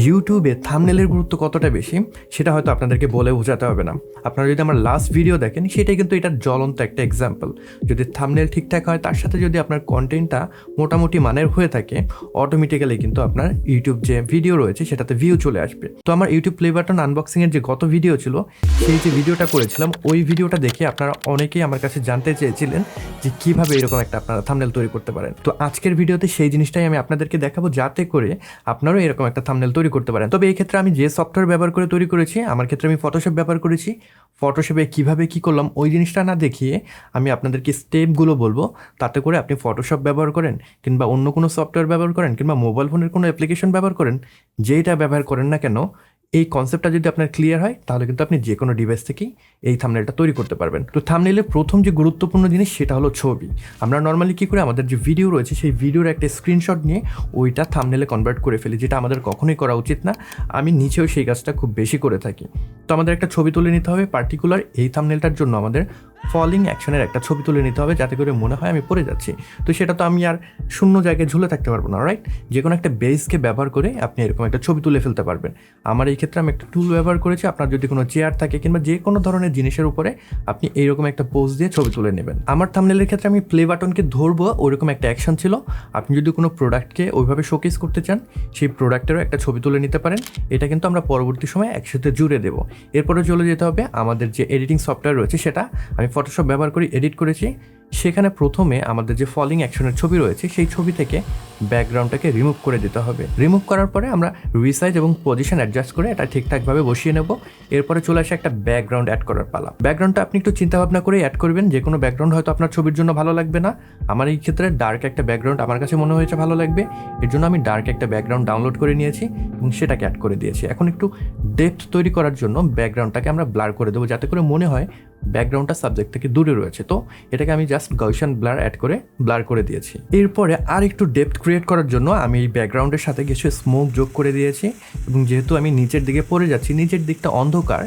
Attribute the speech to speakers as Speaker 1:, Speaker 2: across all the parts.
Speaker 1: ইউটিউবে থাম্বনেলের গুরুত্ব কতটা বেশি সেটা হয়তো আপনাদেরকে বলে বোঝাতে হবে না। আপনারা যদি আমার লাস্ট ভিডিও দেখেন সেটাই কিন্তু এটার জ্বলন্ত একটা এক্সাম্পল। যদি থাম্বনেল ঠিকঠাক হয়, তার সাথে যদি আপনার কন্টেন্টটা মোটামুটি মানের হয়ে থাকে, অটোমেটিক্যালি কিন্তু আপনার ইউটিউব যে ভিডিও রয়েছে সেটাতে ভিউ চলে আসবে। তো আমার ইউটিউব প্লে বাটন আনবক্সিংয়ের যে গত ভিডিও ছিল, সেই যে ভিডিওটা করেছিলাম, ওই ভিডিওটা দেখে আপনারা অনেকেই আমার কাছে জানতে চেয়েছিলেন যে কীভাবে এরকম একটা আপনারা থাম্বনেল তৈরি করতে পারেন। তো আজকের ভিডিওতে সেই জিনিসটাই আমি আপনাদেরকে দেখাবো, যাতে করে আপনারাও এরকম একটা থাম্বনেল তৈরি করতে পারেন। তবে এই ক্ষেত্রে আমি যে সফটওয়্যার ব্যবহার করে তৈরি করেছি, আমার ক্ষেত্রে আমি ফটোশপ ব্যবহার করেছি। ফটোশপে কীভাবে কী করলাম ওই জিনিসটা না দেখিয়ে আমি আপনাদেরকে স্টেপগুলো বলবো, তাতে করে আপনি ফটোশপ ব্যবহার করেন কিংবা অন্য কোনো সফটওয়্যার ব্যবহার করেন কিংবা মোবাইল ফোনের কোনো অ্যাপ্লিকেশন ব্যবহার করেন, যেইটা ব্যবহার করেন না কেন, এই কনসেপ্টটা যদি আপনার ক্লিয়ার হয় তাহলে কিন্তু আপনি যে কোনো ডিভাইস থেকেই এই থাম্বনেলটা তৈরি করতে পারবেন। তো থাম্বনেলের প্রথম যে গুরুত্বপূর্ণ জিনিস সেটা হলো ছবি। আমরা নর্মালি কী করে আমাদের যে ভিডিও রয়েছে সেই ভিডিওর একটা স্ক্রিনশট নিয়ে ওইটা থাম্বনেলে কনভার্ট করে ফেলি, যেটা আমাদের কখনোই করা উচিত না। আমি নিচেও সেই কাজটা খুব বেশি করে থাকি। তো আমাদের একটা ছবি তুলে নিতে হবে। পার্টিকুলার এই থাম্বনেলটার জন্য আমাদের ফলিং অ্যাকশনের একটা ছবি তুলে নিতে হবে, যাতে করে মনে হয় আমি পড়ে যাচ্ছি। তো সেটা তো আমি আর শূন্য জায়গায় ঝুলে থাকতে পারবো না, রাইট? যে কোনো একটা বেসকে ব্যবহার করে আপনি এরকম একটা ছবি তুলে ফেলতে পারবেন। আমার এই ক্ষেত্রে আমি একটা টুল ব্যবহার করেছি। আপনার যদি কোনো চেয়ার থাকে কিংবা যে কোনো ধরনের জিনিসের উপরে আপনি এইরকম একটা পোজ দিয়ে ছবি তুলে নেবেন। আমার থাম্বনেলের ক্ষেত্রে আমি প্লে বাটনকে ধরবো, ওইরকম একটা অ্যাকশন ছিল। আপনি যদি কোনো প্রোডাক্টকে ওইভাবে শোকেস করতে চান, সেই প্রোডাক্টেরও একটা ছবি তুলে নিতে পারেন। এটা কিন্তু আমরা পরবর্তী সময় একসাথে জুড়ে দেবো। এরপরে চলে যেতে হবে আমাদের যে এডিটিং সফটওয়্যার রয়েছে, সেটা আমি ফটোশপ ব্যবহার করে এডিট করেছি। সেখানে প্রথমে আমাদের যে ফলিং অ্যাকশনের ছবি রয়েছে সেই ছবি থেকে ব্যাকগ্রাউন্ডটাকে রিমুভ করে দিতে হবে। রিমুভ করার পরে আমরা রিসাইজ এবং পজিশন অ্যাডজাস্ট করে এটা ঠিকঠাকভাবে বসিয়ে নেব। এরপরে চলে আসে একটা ব্যাকগ্রাউন্ড অ্যাড করার পালা। ব্যাকগ্রাউন্ডটা আপনি একটু চিন্তাভাবনা করে অ্যাড করবেন। যে কোনো ব্যাকগ্রাউন্ড হয়তো আপনার ছবির জন্য ভালো লাগবে না। আমার এই ক্ষেত্রে ডার্ক একটা ব্যাকগ্রাউন্ড আমার কাছে মনে হয়েছে ভালো লাগবে, এর জন্য আমি ডার্ক একটা ব্যাকগ্রাউন্ড ডাউনলোড করে নিয়েছি এবং সেটাকে অ্যাড করে দিয়েছি। এখন একটু ডেপথ তৈরি করার জন্য ব্যাকগ্রাউন্ডটাকে আমরা ব্লার করে দেবো, যাতে করে মনে হয় ব্যাকগ্রাউন্ডটা সাবজেক্ট থেকে দূরে রয়েছে। তো এটাকে আমি জাস্ট গউসিয়ান ব্লার অ্যাড করে ব্লার করে দিয়েছি। এরপরে আর একটু ডেপথ ক্রিয়েট করার জন্য আমি এই ব্যাকগ্রাউন্ডের সাথে কিছু স্মোক যোগ করে দিয়েছি এবং যেহেতু আমি নিচের দিকে পড়ে যাচ্ছি, নিচের দিকটা অন্ধকার,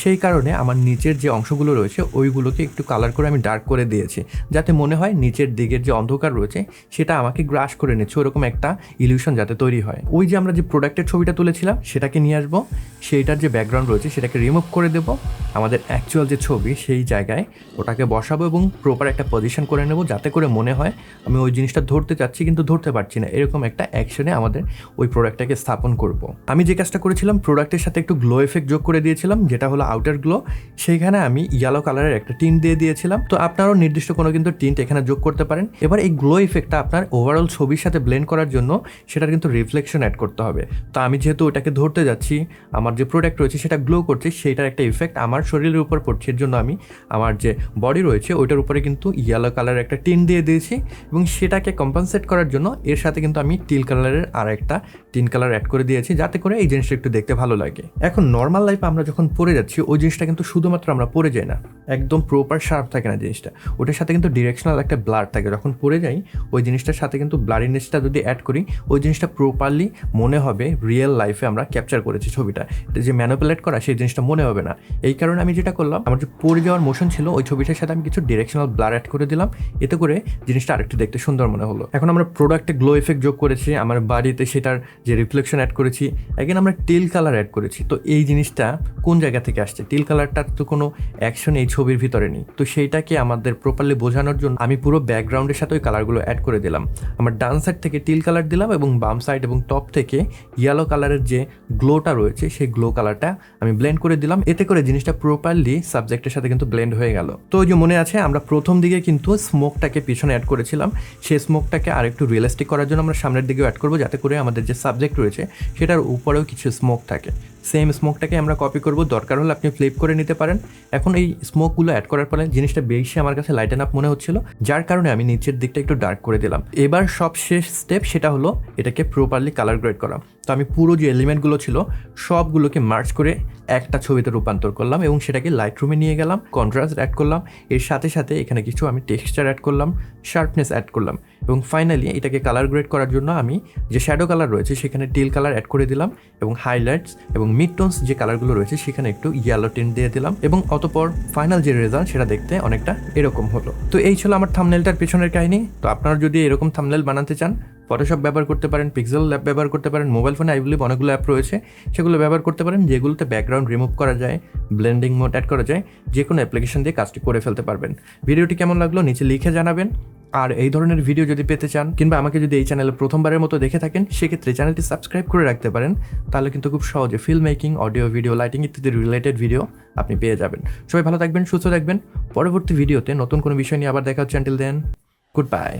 Speaker 1: সেই কারণে আমার নিচের যে অংশগুলো রয়েছে ওইগুলোকে একটু কালার করে আমি ডার্ক করে দিয়েছি, যাতে মনে হয় নিচের দিকের যে অন্ধকার রয়েছে সেটা আমাকে গ্রাস করে নিচ্ছে, ওরকম একটা ইলিউশন যাতে তৈরি হয়। ওই যে আমরা যে প্রোডাক্টের ছবিটা তুলেছিলাম সেটাকে নিয়ে আসবো, সেইটার যে ব্যাকগ্রাউন্ড রয়েছে সেটাকে রিমুভ করে দেবো। আমাদের অ্যাকচুয়াল যে ছবি সেই জায়গায় ওটাকে বসাবো এবং প্রপার একটা পজিশন করে নেব, যাতে করে মনে হয় আমি ওই জিনিসটা ধরতে চাচ্ছি কিন্তু ধরতে পারছি না। এরকম একটা অ্যাকশনে আমাদের ওই প্রোডাক্টটাকে স্থাপন করব। আমি যে কাজটা করেছিলাম, প্রোডাক্টের সাথে একটু গ্লো এফেক্ট যোগ করে দিয়েছিলাম, যেটা হলো আউটার গ্লো। সেইখানে আমি ইয়েলো কালারের একটা টিন্ট দিয়ে দিয়েছিলাম। তো আপনারাও নির্দিষ্ট কোনো কিন্তু টিন্ট এখানে যোগ করতে পারেন। এবার এই গ্লো ইফেক্টটা আপনার ওভারঅল ছবির সাথে ব্লেন্ড করার জন্য সেটার কিন্তু রিফ্লেকশন অ্যাড করতে হবে। তো আমি যেহেতু ওটাকে ধরতে যাচ্ছি, আমার যে প্রোডাক্ট রয়েছে সেটা গ্লো করছে, সেইটার একটা ইফেক্ট আমার শরীরের উপর পড়ছে। এর জন্য আমি আমার যে বডি রয়েছে ওইটার উপরে কিন্তু ইয়েলো কালারের একটা টিন দিয়ে দিয়েছি এবং সেটাকে কম্পেনসেট করার জন্য এর সাথে কিন্তু আমি টিল কালারের আর একটা টিন কালার অ্যাড করে দিয়েছি, যাতে করে এই জিনিসটা একটু দেখতে ভালো লাগে। এখন নর্মাল লাইফে আমরা যখন পড়ে যাচ্ছি, ওই জিনিসটা কিন্তু শুধুমাত্র আমরা পড়ে যাই না, একদম প্রপার শার্প থাকে না জিনিসটা, ওটার সাথে কিন্তু ডিরেকশনাল একটা ব্লার থাকে। যখন পড়ে যাই ওই জিনিসটার সাথে কিন্তু ব্লারিনেসটা যদি অ্যাড করি, ওই জিনিসটা প্রপারলি মনে হবে রিয়েল লাইফে আমরা ক্যাপচার করেছি ছবিটা। এটা যে ম্যানিপুলেট করা সেই জিনিসটা মনে হবে না। এই কারণে আমি যেটা করলাম, আমার যে পড়ে যাওয়ার মোশন ছিল ওই ছবিটার সাথে আমি কিছু ডিরেকশনাল ব্লার অ্যাড করে দিলাম, এতে করে জিনিসটা আরেকটু দেখতে সুন্দর মনে হলো। এখন আমরা প্রোডাক্টে গ্লো এফেক্ট যোগ করেছি, আমার বাড়িতে সেটার যে রিফ্লেকশন অ্যাড করেছি, এগেন আমরা টিল কালার অ্যাড করেছি। তো এই জিনিসটা কোন জায়গা থেকে আসছে? টিল কালারটার তো কোনো অ্যাকশন এই ছবির ভিতরে নেই। তো সেইটাকে আমাদের প্রপারলি বোঝানোর জন্য আমি পুরো ব্যাকগ্রাউন্ডের সাথে ওই কালারগুলো অ্যাড করে দিলাম। আমার ডান সাইড থেকে টিল কালার দিলাম এবং বাম সাইড এবং টপ থেকে ইয়েলো কালারের যে গ্লোটা রয়েছে সেই গ্লো কালারটা আমি ব্লেন্ড করে দিলাম। এতে করে জিনিসটা প্রপারলি সাবজেক্টের সাথে কিন্তু ব্লেন্ড হয়ে গেল। তো ওই যে মনে আছে আমরা প্রথম দিকে কিন্তু স্মোকটাকে পিছনে অ্যাড করেছিলাম, সেই স্মোকটাকে আর একটু রিয়েলিস্টিক করার জন্য আমরা সামনের দিকেও অ্যাড করবো, যাতে করে আমাদের যে সাবজেক্ট রয়েছে সেটার উপরেও কিছু স্মোক থাকে। সেম স্মোকটাকে আমরা কপি করব, দরকার হলে আপনি ফ্লিপ করে নিতে পারেন। এখন এই স্মোকগুলো অ্যাড করার পরে জিনিসটা বেশি আমার কাছে লাইটেন আপ মনে হচ্ছিল, যার কারণে আমি নিচের দিকটা একটু ডার্ক করে দিলাম। এবার সব শেষ স্টেপ সেটা হলো এটাকে প্রপারলি কালার গ্রেড করা। তো আমি পুরো যে এলিমেন্টগুলো ছিল সবগুলোকে মার্জ করে একটা ছবিতে রূপান্তর করলাম এবং সেটাকে লাইট রুমে নিয়ে গেলাম, কন্ট্রাস্ট অ্যাড করলাম, এর সাথে সাথে এখানে কিছু আমি টেক্সচার অ্যাড করলাম, শার্পনেস অ্যাড করলাম এবং ফাইনালি এটাকে কালার গ্রেড করার জন্য আমি যে শ্যাডো কালার রয়েছে সেখানে টিল কালার অ্যাড করে দিলাম এবং হাইলাইটস এবং মিড টোনস যে কালারগুলো রয়েছে সেখানে একটু ইয়েলো টিন্ট দিয়ে দিলাম এবং অতপর ফাইনাল যে রেজাল্ট সেটা দেখতে অনেকটা এরকম হলো। তো এই ছিল আমার থাম্বনেলটার পেছনের কাহিনী। তো আপনারা যদি এরকম থাম্বনেল বানাতে চান ফটোশপ ব্যবহার করতে পারেন, পিক্সেল ল্যাব ব্যবহার করতে পারেন, মোবাইল ফোনে আই বিলিভ অনেকগুলো অ্যাপ রয়েছে, সেগুলো ব্যবহার করতে পারেন, যেগুলোতে ব্যাকগ্রাউন্ড রিমুভ করা যায়, ব্লেন্ডিং মোড অ্যাড করা যায়, যে কোনো অ্যাপ্লিকেশন দিয়ে কাজটি করে ফেলতে পারবেন। ভিডিওটি কেমন লাগলো নিচে লিখে জানাবেন। আর এই ধরনের ভিডিও যদি পেতে চান কিংবা আমাকে যদি এই চ্যানেলে প্রথমবারের মতো দেখে থাকেন, সেক্ষেত্রে চ্যানেলটি সাবস্ক্রাইব করে রাখতে পারেন। তাহলে কিন্তু খুব সহজে film making, audio, video, lighting ইত্যাদি রিলেটেড ভিডিও আপনি পেয়ে যাবেন। সবাই ভালো থাকবেন, সুস্থ থাকবেন। পরবর্তী ভিডিওতে নতুন কোনো বিষয় নিয়ে আবার দেখা হচ্ছে। Until then, good by.